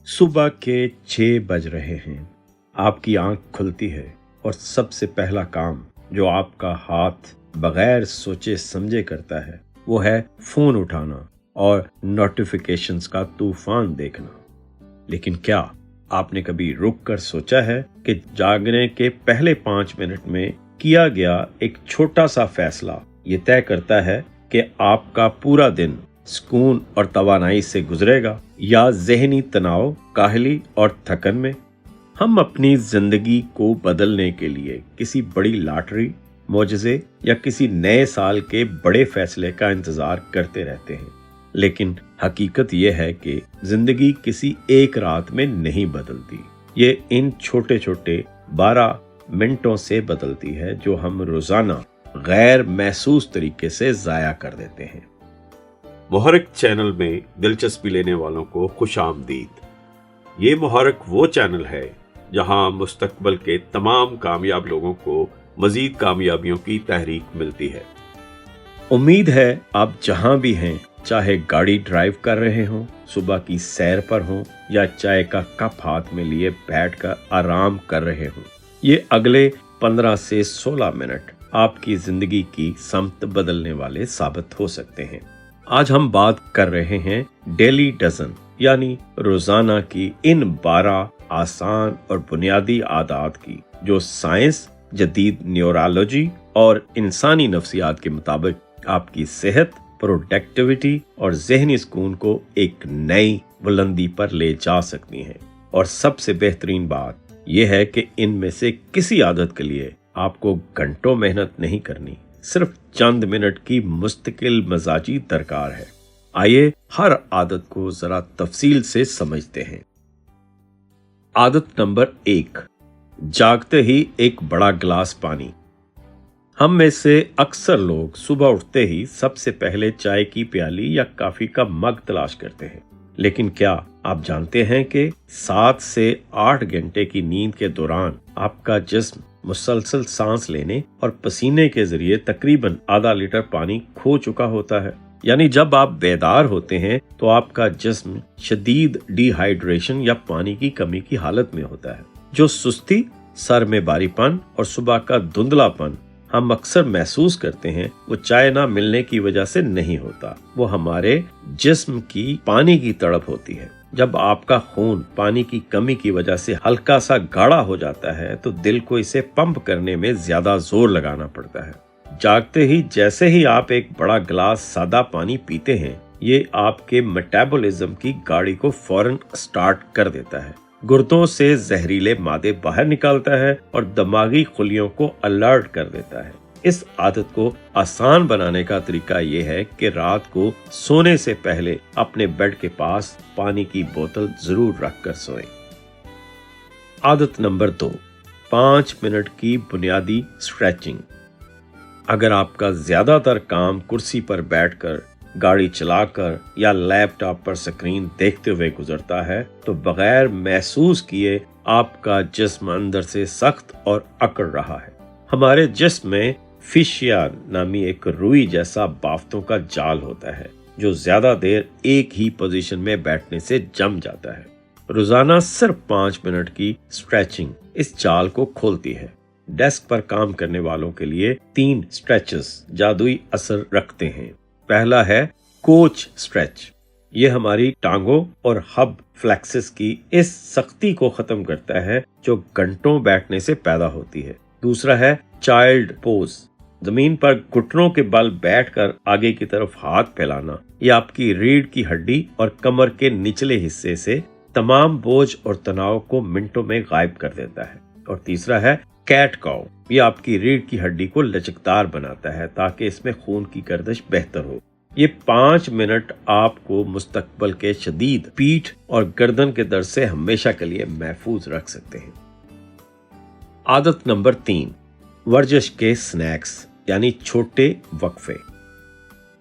सुबह के 6 बज रहे हैं। आपकी आंख खुलती है और सबसे पहला काम जो आपका हाथ बगैर सोचे समझे करता है वो है फोन उठाना और नोटिफिकेशंस का तूफान देखना। लेकिन क्या आपने कभी रुक कर सोचा है कि जागने के पहले 5 मिनट में किया गया एक छोटा सा फैसला ये तय करता है कि आपका पूरा दिन सुकून और तवानाई से गुजरेगा या ज़हनी तनाव, काहली और थकन में। हम अपनी जिंदगी को बदलने के लिए किसी बड़ी लॉटरी, मोजज़े या किसी नए साल के बड़े फैसले का इंतजार करते रहते हैं, लेकिन हकीकत यह है कि जिंदगी किसी एक रात में नहीं बदलती। ये इन छोटे छोटे 12 मिनटों से बदलती है जो हम रोजाना गैर महसूस तरीके से जाया कर देते हैं। मुहर्रिक चैनल में दिलचस्पी लेने वालों को खुशामदीद। ये मुहर्रिक वो चैनल है जहां मुस्तकबल के तमाम कामयाब लोगों को मजीद कामयाबियों की तहरीक मिलती है। उम्मीद है आप जहां भी हैं, चाहे गाड़ी ड्राइव कर रहे हों, सुबह की सैर पर हों या चाय का कप हाथ में लिए बैठकर आराम कर रहे हों, ये अगले 15 से 16 मिनट आपकी जिंदगी की समत बदलने वाले साबित हो सकते हैं। आज हम बात कर रहे हैं डेली डजन यानी रोजाना की इन 12 आसान और बुनियादी आदत की जो साइंस, जदीद न्यूरोलॉजी और इंसानी नफ्सियात के मुताबिक आपकी सेहत, प्रोडक्टिविटी और जहनी सुकून को एक नई बुलंदी पर ले जा सकती हैं। और सबसे बेहतरीन बात यह है कि इनमें से किसी आदत के लिए आपको घंटों मेहनत नहीं करनी, सिर्फ चंद मिनट की मुस्तकिल मजाजी दरकार है। आइए हर आदत को जरा तफसील से समझते हैं। आदत नंबर 1, जागते ही एक बड़ा गिलास पानी। हम में से अक्सर लोग सुबह उठते ही सबसे पहले चाय की प्याली या कॉफी का मग तलाश करते हैं, लेकिन क्या आप जानते हैं कि 7 से 8 घंटे की नींद के दौरान आपका जिस्म मुसलसल सांस लेने और पसीने के जरिए तकरीबन आधा लीटर पानी खो चुका होता है। यानी जब आप बेदार होते हैं तो आपका जिस्म शदीद डिहाइड्रेशन या पानी की कमी की हालत में होता है। जो सुस्ती, सर में भारीपन और सुबह का धुंधलापन हम अक्सर महसूस करते हैं वो चाय ना मिलने की वजह से नहीं होता, वो हमारे जिस्म की पानी की तड़प होती है। जब आपका खून पानी की कमी की वजह से हल्का सा गाढ़ा हो जाता है तो दिल को इसे पंप करने में ज्यादा जोर लगाना पड़ता है। जागते ही जैसे ही आप एक बड़ा गिलास सादा पानी पीते हैं, ये आपके मेटाबॉलिज्म की गाड़ी को फौरन स्टार्ट कर देता है, गुर्दों से जहरीले मादे बाहर निकालता है और दिमागी खुलियों को अलर्ट कर देता है। इस आदत को आसान बनाने का तरीका ये है कि रात को सोने से पहले अपने बेड के पास पानी की बोतल जरूर रख कर सोएं। आदत नंबर 2, 5 मिनट की बुनियादी स्ट्रेचिंग। अगर आपका ज्यादातर काम कुर्सी पर बैठकर, गाड़ी चलाकर या लैपटॉप पर स्क्रीन देखते हुए गुजरता है तो बगैर महसूस किए आपका जिस्म अंदर से सख्त और अकड़ रहा है। हमारे जिस्म में फिशिया नामी एक रुई जैसा बाफ्तों का जाल होता है जो ज्यादा देर एक ही पोजीशन में बैठने से जम जाता है। रोजाना सिर्फ 5 मिनट की स्ट्रेचिंग इस जाल को खोलती है। डेस्क पर काम करने वालों के लिए 3 स्ट्रेचेस जादुई असर रखते हैं। पहला है कोच स्ट्रेच। ये हमारी टांगों और हब फ्लेक्सिस की इस सख्ती को खत्म करता है जो घंटों बैठने से पैदा होती है। दूसरा है चाइल्ड पोज। जमीन पर घुटनों के बल बैठकर आगे की तरफ हाथ फैलाना। ये आपकी रीढ़ की हड्डी और कमर के निचले हिस्से से तमाम बोझ और तनाव को मिनटों में गायब कर देता है। और तीसरा है कैट काउ। ये आपकी रीढ़ की हड्डी को लचकदार बनाता है ताकि इसमें खून की गर्दिश बेहतर हो। ये 5 मिनट आपको मुस्तकबल के शदीद पीठ और गर्दन के दर्द से हमेशा के लिए महफूज रख सकते हैं। आदत नंबर 3, वर्जिश के स्नैक्स यानी छोटे वक्फे।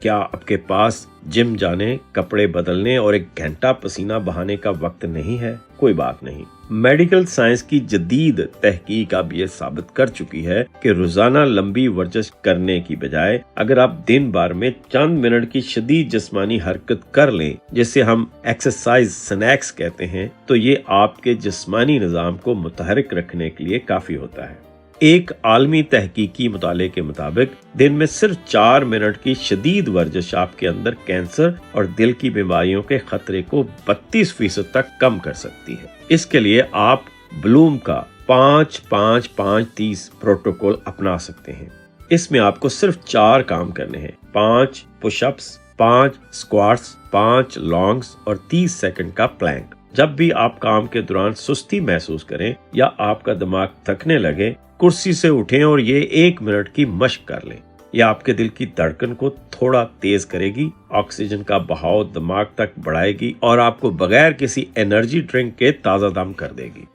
क्या आपके पास जिम जाने, कपड़े बदलने और 1 घंटा पसीना बहाने का वक्त नहीं है? कोई बात नहीं। मेडिकल साइंस की जदीद तहकीक अब ये साबित कर चुकी है कि रोजाना लंबी वर्जिश करने की बजाय अगर आप दिन भर में चंद मिनट की शदीद जिस्मानी हरकत कर लें, जिसे हम एक्सरसाइज स्नैक्स कहते हैं, तो ये आपके जिस्मानी निजाम को मुतहरिक रखने के लिए काफी होता है। एक आलमी तहकीकी मुताले के मुताबिक दिन में सिर्फ 4 मिनट की शदीद वर्जिश आपके अंदर कैंसर और दिल की बीमारियों के खतरे को 32% तक कम कर सकती है। इसके लिए आप ब्लूम का 5-5-5-30 प्रोटोकॉल अपना सकते हैं। इसमें आपको सिर्फ 4 काम करने हैं: 5 पुशअप्स, 5 स्क्वाट्स, 5 लॉन्ग्स और 30 सेकंड का प्लैंक। जब भी आप काम के दौरान सुस्ती महसूस करें या आपका दिमाग थकने लगे, कुर्सी से उठें और ये 1 मिनट की मशक कर लें। यह आपके दिल की धड़कन को थोड़ा तेज करेगी, ऑक्सीजन का बहाव दिमाग तक बढ़ाएगी और आपको बगैर किसी एनर्जी ड्रिंक के ताजा दम कर देगी।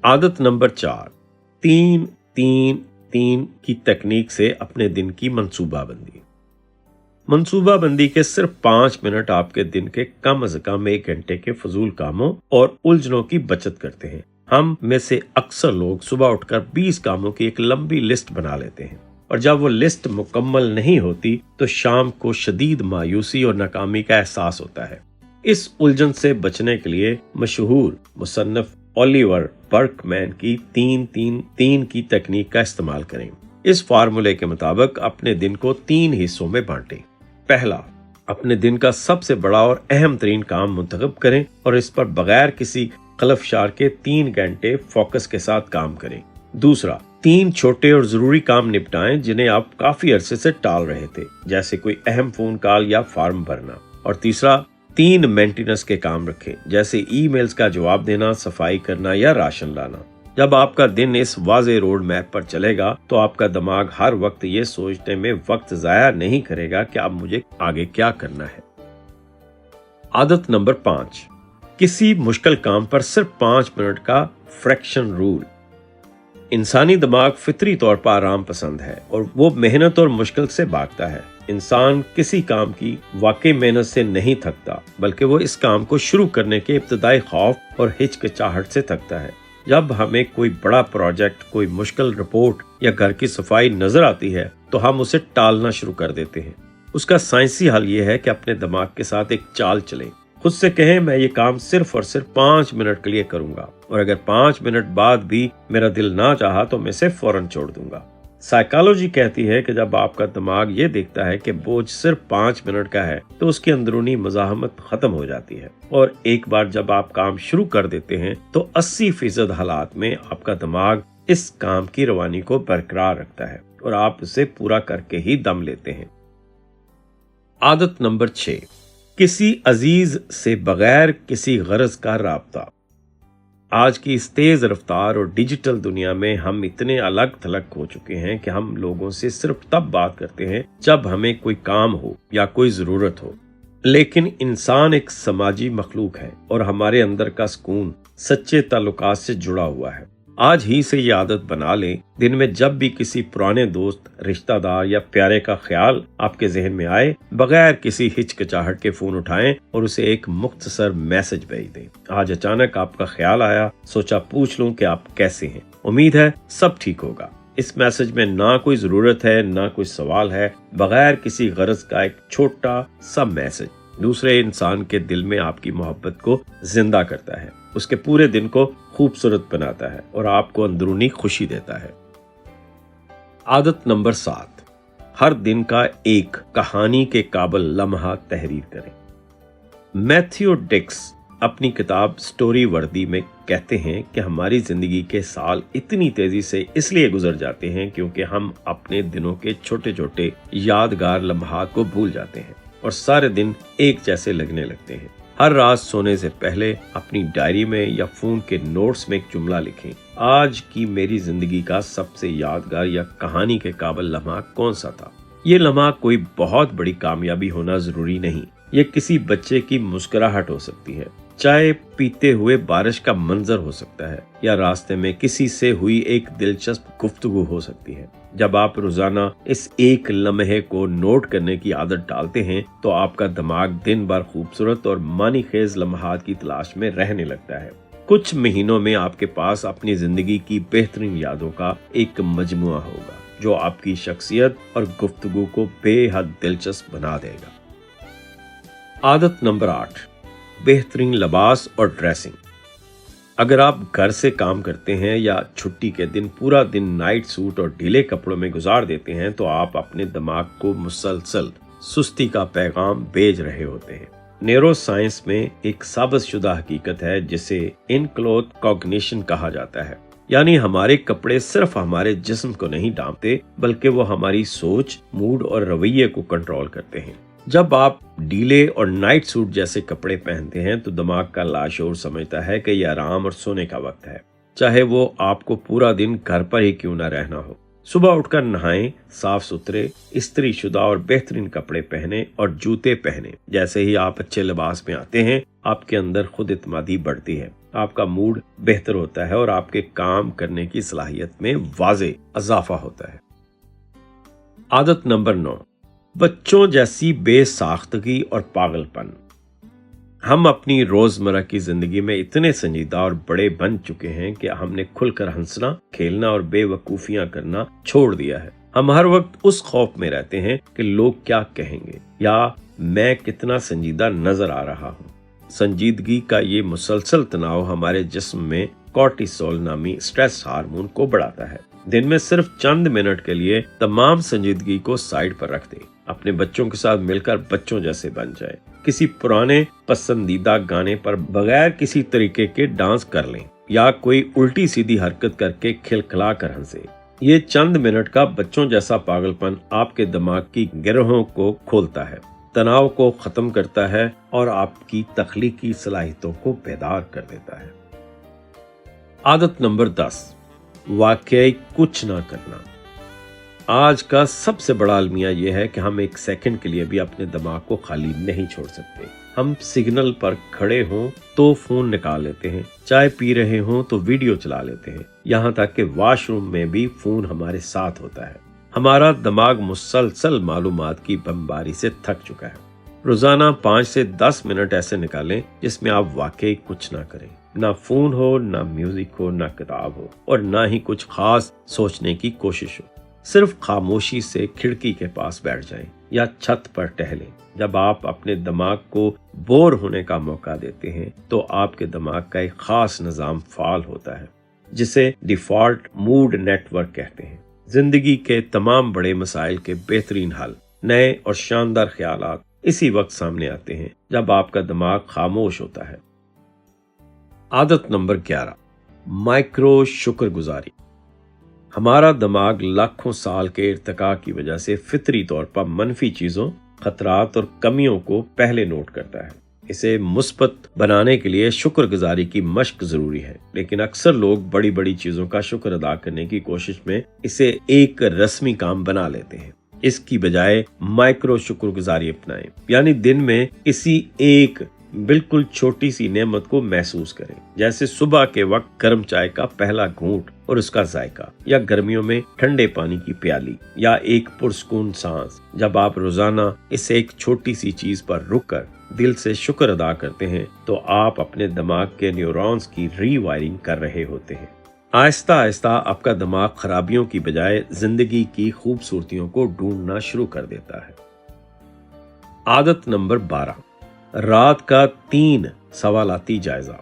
आदत नंबर 4, 3-3-3 की तकनीक से अपने दिन की मंसूबाबंदी। मंसूबाबंदी के सिर्फ 5 मिनट आपके दिन के कम से कम 1 घंटे के फजूल कामों और उलझनों की बचत करते हैं। हम में से अक्सर लोग सुबह उठकर 20 कामों की एक लंबी लिस्ट बना लेते हैं और जब वो लिस्ट मुकम्मल नहीं होती तो शाम को शदीद मायूसी और नाकामी का एहसास होता है। इस उलझन से बचने के लिए मशहूर मुसन्निफ ओलिवर बर्कमैन की 3-3-3 की तकनीक का इस्तेमाल करें। इस फार्मूले के मुताबिक अपने दिन को 3 हिस्सों में बांटें। पहला, अपने दिन का सबसे बड़ा और अहम तरीन काम मुंतखब करें और इस पर बगैर किसी खलफशार के 3 घंटे फोकस के साथ काम करें। दूसरा, 3 छोटे और जरूरी काम निपटाएं जिन्हें आप काफी अरसे से टाल रहे थे, जैसे कोई अहम फोन कॉल या फॉर्म भरना। और तीसरा, 3 मेंटेनेंस के काम रखें, जैसे ईमेल्स का जवाब देना, सफाई करना या राशन लाना। जब आपका दिन इस वाज़े रोड मैप पर चलेगा तो आपका दिमाग हर वक्त ये सोचने में वक्त जाया नहीं करेगा कि अब मुझे आगे क्या करना है। आदत नंबर 5, किसी मुश्किल काम पर सिर्फ 5 मिनट का फ्रैक्शन रूल। इंसानी दिमाग फितरी तौर पर आराम पसंद है और वो मेहनत और मुश्किल से भागता है। इंसान किसी काम की वाकई मेहनत से नहीं थकता, बल्कि वो इस काम को शुरू करने के इब्तदाई खौफ और हिचकिचाहट से थकता है। जब हमें कोई बड़ा प्रोजेक्ट, कोई मुश्किल रिपोर्ट या घर की सफाई नजर आती है तो हम उसे टालना शुरू कर देते हैं। उसका साइंसी हल ये है कि अपने दिमाग के साथ एक चाल चलें। खुद से कहें, मैं ये काम सिर्फ और सिर्फ 5 मिनट के लिए करूंगा और अगर 5 मिनट बाद भी मेरा दिल ना चाहा तो मैं इसे फौरन छोड़ दूंगा। साइकोलॉजी कहती है कि जब आपका दिमाग ये देखता है कि बोझ सिर्फ 5 मिनट का है तो उसकी अंदरूनी मज़ाहमत खत्म हो जाती है और एक बार जब आप काम शुरू कर देते हैं तो 80% हालात में आपका दिमाग इस काम की रवानी को बरकरार रखता है और आप उसे पूरा करके ही दम लेते हैं। आदत नंबर 6, किसी अजीज से बगैर किसी गरज का राब्ता। आज की इस तेज रफ्तार और डिजिटल दुनिया में हम इतने अलग थलग हो चुके हैं कि हम लोगों से सिर्फ तब बात करते हैं जब हमें कोई काम हो या कोई जरूरत हो। लेकिन इंसान एक समाजी मखलूक है और हमारे अंदर का सुकून सच्चे ताल्लुकात से जुड़ा हुआ है। आज ही से ये आदत बना लें, दिन में जब भी किसी पुराने दोस्त, रिश्तेदार या प्यारे का ख्याल आपके जहन में आए, बगैर किसी हिचकिचाहट के फोन उठाएं और उसे एक मुख्तसर मैसेज भेज दें। आज अचानक आपका ख्याल आया, सोचा पूछ लूं कि आप कैसे हैं, उम्मीद है सब ठीक होगा। इस मैसेज में ना कोई जरूरत है ना कोई सवाल है, बगैर किसी गरज का एक छोटा सा मैसेज दूसरे इंसान के दिल में आपकी मोहब्बत को जिंदा करता है, उसके पूरे दिन को खूबसूरत बनाता है और आपको अंदरूनी खुशी देता है। आदत नंबर 7, हर दिन का एक कहानी के काबिल लम्हा तहरीर करें। मैथ्यू डिक्स अपनी किताब स्टोरी वर्दी में कहते हैं कि हमारी जिंदगी के साल इतनी तेजी से इसलिए गुजर जाते हैं क्योंकि हम अपने दिनों के छोटे छोटे यादगार लम्हात को भूल जाते हैं और सारे दिन एक जैसे लगने लगते हैं। हर रात सोने से पहले अपनी डायरी में या फोन के नोट्स में एक जुमला लिखें, आज की मेरी जिंदगी का सबसे यादगार या कहानी के काबिल लम्हा कौन सा था। ये लम्हा कोई बहुत बड़ी कामयाबी होना जरूरी नहीं, ये किसी बच्चे की मुस्कुराहट हो सकती है, चाय पीते हुए बारिश का मंजर हो सकता है, या रास्ते में किसी से हुई एक दिलचस्प गुफ्तगू हो सकती है। जब आप रोजाना इस एक लम्हे को नोट करने की आदत डालते हैं तो आपका दिमाग दिन भर खूबसूरत और मानीखेज लम्हात की तलाश में रहने लगता है। कुछ महीनों में आपके पास अपनी जिंदगी की बेहतरीन यादों का एक मजमुआ होगा जो आपकी शख्सियत और गुफ्तगू को बेहद दिलचस्प बना देगा। आदत नंबर 8, बेहतरीन लिबास और ड्रेसिंग। अगर आप घर से काम करते हैं या छुट्टी के दिन पूरा दिन नाइट सूट और ढीले कपड़ों में गुजार देते हैं तो आप अपने दिमाग को मुसलसल सुस्ती का पैगाम भेज रहे होते हैं। न्यूरो साइंस में एक साबितशुदा हकीकत है जिसे इनक्लोथ कॉग्निशन कहा जाता है, यानी हमारे कपड़े सिर्फ हमारे जिस्म को नहीं ढांपते बल्कि वो हमारी सोच, मूड और रवैये को कंट्रोल करते हैं। जब आप ढीले और नाइट सूट जैसे कपड़े पहनते हैं तो दिमाग का लाशऊर समझता है कि यह आराम और सोने का वक्त है, चाहे वो आपको पूरा दिन घर पर ही क्यों ना रहना हो। सुबह उठकर नहाएं, साफ सुथरे, इस्त्री शुदा और बेहतरीन कपड़े पहने और जूते पहने। जैसे ही आप अच्छे लिबास में आते हैं आपके अंदर खुद इत्मीनान बढ़ती है, आपका मूड बेहतर होता है और आपके काम करने की सलाहियत में वाज़े इजाफा होता है। आदत नंबर 9, बच्चों जैसी बेसाख्तगी और पागलपन। हम अपनी रोजमर्रा की जिंदगी में इतने संजीदा और बड़े बन चुके हैं कि हमने खुलकर हंसना, खेलना और बेवकूफियां करना छोड़ दिया है। हम हर वक्त उस खौफ में रहते हैं कि लोग क्या कहेंगे या मैं कितना संजीदा नजर आ रहा हूँ। संजीदगी का ये मुसलसल तनाव हमारे जिस्म में कॉर्टिसोल नामी स्ट्रेस हार्मोन को बढ़ाता है। दिन में सिर्फ चंद मिनट के लिए तमाम संजीदगी को साइड पर रख दें। अपने बच्चों के साथ मिलकर बच्चों जैसे बन जाए। किसी पुराने पसंदीदा गाने पर बगैर किसी तरीके के डांस कर लें या कोई उल्टी सीधी हरकत करके खिलखिला कर हंसे। ये चंद मिनट का बच्चों जैसा पागलपन आपके दिमाग की गिरहों को खोलता है, तनाव को खत्म करता है और आपकी तख्लीकी सलाहियतों को बेदार कर देता है। आदत नंबर 10, वाकई कुछ ना करना। आज का सबसे बड़ा अलमिया यह है कि हम एक सेकंड के लिए भी अपने दिमाग को खाली नहीं छोड़ सकते। हम सिग्नल पर खड़े हों तो फोन निकाल लेते हैं, चाय पी रहे हों तो वीडियो चला लेते हैं, यहाँ तक कि वॉशरूम में भी फोन हमारे साथ होता है। हमारा दिमाग मुसलसल मालूमात की बमबारी से थक चुका है। रोजाना 5 से 10 मिनट ऐसे निकालें जिसमें आप वाकई कुछ ना करें। ना फोन हो, ना म्यूजिक हो, ना किताब हो और ना ही कुछ खास सोचने की कोशिश हो। सिर्फ खामोशी से खिड़की के पास बैठ जाएं या छत पर टहलें। जब आप अपने दिमाग को बोर होने का मौका देते हैं तो आपके दिमाग का एक खास निजाम फाल होता है जिसे डिफॉल्ट मूड नेटवर्क कहते हैं। जिंदगी के तमाम बड़े मसाइल के बेहतरीन हल, नए और शानदार ख्यालात इसी वक्त सामने आते हैं जब आपका दिमाग खामोश होता है। आदत नंबर 11, माइक्रो शुक्रगुजारी। हमारा दिमाग लाखों साल के इर्तिका की वजह से फितरी तौर पर मनफी चीजों, खतरात और कमियों को पहले नोट करता है। इसे मुस्बत बनाने के लिए शुक्रगुजारी की मश्क जरूरी है, लेकिन अक्सर लोग बड़ी बड़ी चीजों का शुक्र अदा करने की कोशिश में इसे एक रस्मी काम बना लेते हैं। इसकी बजाय माइक्रो शुक्रगुजारी अपनाएं, यानी दिन में किसी एक बिल्कुल छोटी सी नेमत को महसूस करें, जैसे सुबह के वक्त गर्म चाय का पहला घूंट और उसका जायका, या गर्मियों में ठंडे पानी की प्याली, या एक पुरसकून सांस। जब आप रोजाना इस एक छोटी सी चीज पर रुककर दिल से शुक्र अदा करते हैं तो आप अपने दिमाग के न्यूरॉन्स की रीवायरिंग कर रहे होते हैं। आहिस्ता आहिस्ता आपका दिमाग खराबियों की बजाय जिंदगी की खूबसूरतियों को ढूंढना शुरू कर देता है। आदत नंबर 12, रात का 3 सवालाती जायजा।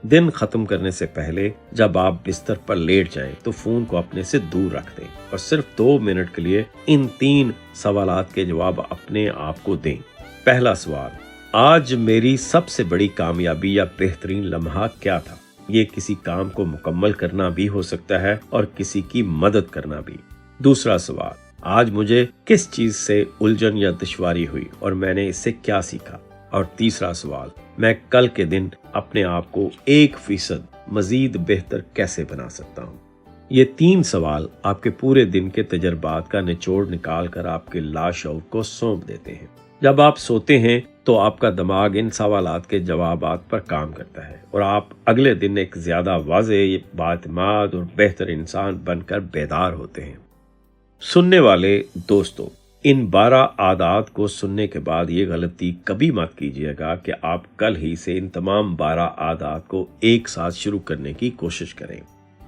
दिन खत्म करने से पहले जब आप बिस्तर पर लेट जाएं तो फोन को अपने से दूर रख दें और सिर्फ 2 मिनट के लिए इन 3 सवालात के जवाब अपने आप को दें। पहला सवाल, आज मेरी सबसे बड़ी कामयाबी या बेहतरीन लम्हा क्या था? ये किसी काम को मुकम्मल करना भी हो सकता है और किसी की मदद करना भी। दूसरा सवाल, आज मुझे किस चीज से उलझन या दुश्वारी हुई और मैंने इससे क्या सीखा? और तीसरा सवाल, मैं कल के दिन अपने आप को 1% मजीद बेहतर कैसे बना सकता हूँ? ये 3 सवाल आपके पूरे दिन के तजर्बात का निचोड़ निकाल कर आपके लाशऊर को सौंप देते हैं। जब आप सोते हैं تو آپ کا دماغ ان سوالات کے جوابات پر کام کرتا ہے اور آپ اگلے دن ایک زیادہ واضح، بااعتماد اور بہتر انسان بن کر بیدار ہوتے ہیں۔ سننے والے دوستو، ان 12 عادات کو سننے کے بعد یہ غلطی کبھی مت کیجیے گا کہ آپ کل ہی سے ان تمام 12 عادات کو ایک ساتھ شروع کرنے کی کوشش کریں۔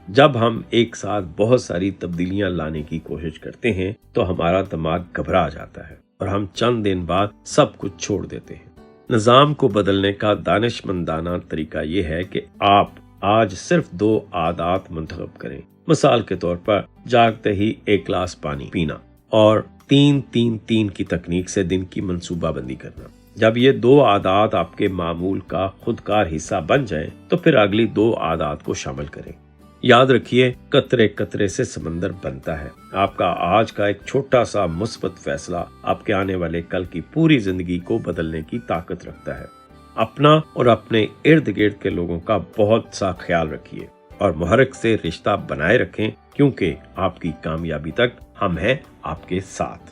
جب ہم ایک ساتھ بہت ساری تبدیلیاں لانے کی کوشش کرتے ہیں تو ہمارا دماغ گھبرا جاتا ہے اور ہم چند دن بعد سب کچھ چھوڑ دیتے ہیں۔ نظام کو بدلنے کا دانشمندانہ طریقہ یہ ہے کہ آپ آج صرف 2 عادات منتخب کریں۔ مثال کے طور پر جاگتے ہی 1 گلاس پانی پینا اور 3-3-3 کی تکنیک سے دن کی منصوبہ بندی کرنا۔ جب یہ 2 عادات آپ کے معمول کا خودکار حصہ بن جائیں تو پھر اگلی 2 عادات کو شامل کریں۔ یاد رکھیے، قطرے قطرے سے سمندر بنتا ہے۔ آپ کا آج کا ایک چھوٹا سا مثبت فیصلہ آپ کے آنے والے کل کی پوری زندگی کو بدلنے کی طاقت رکھتا ہے۔ اپنا اور اپنے ارد گرد کے لوگوں کا بہت سا خیال رکھیے اور محرک سے رشتہ بنائے رکھیں، کیونکہ آپ کی کامیابی تک ہم ہیں آپ کے ساتھ۔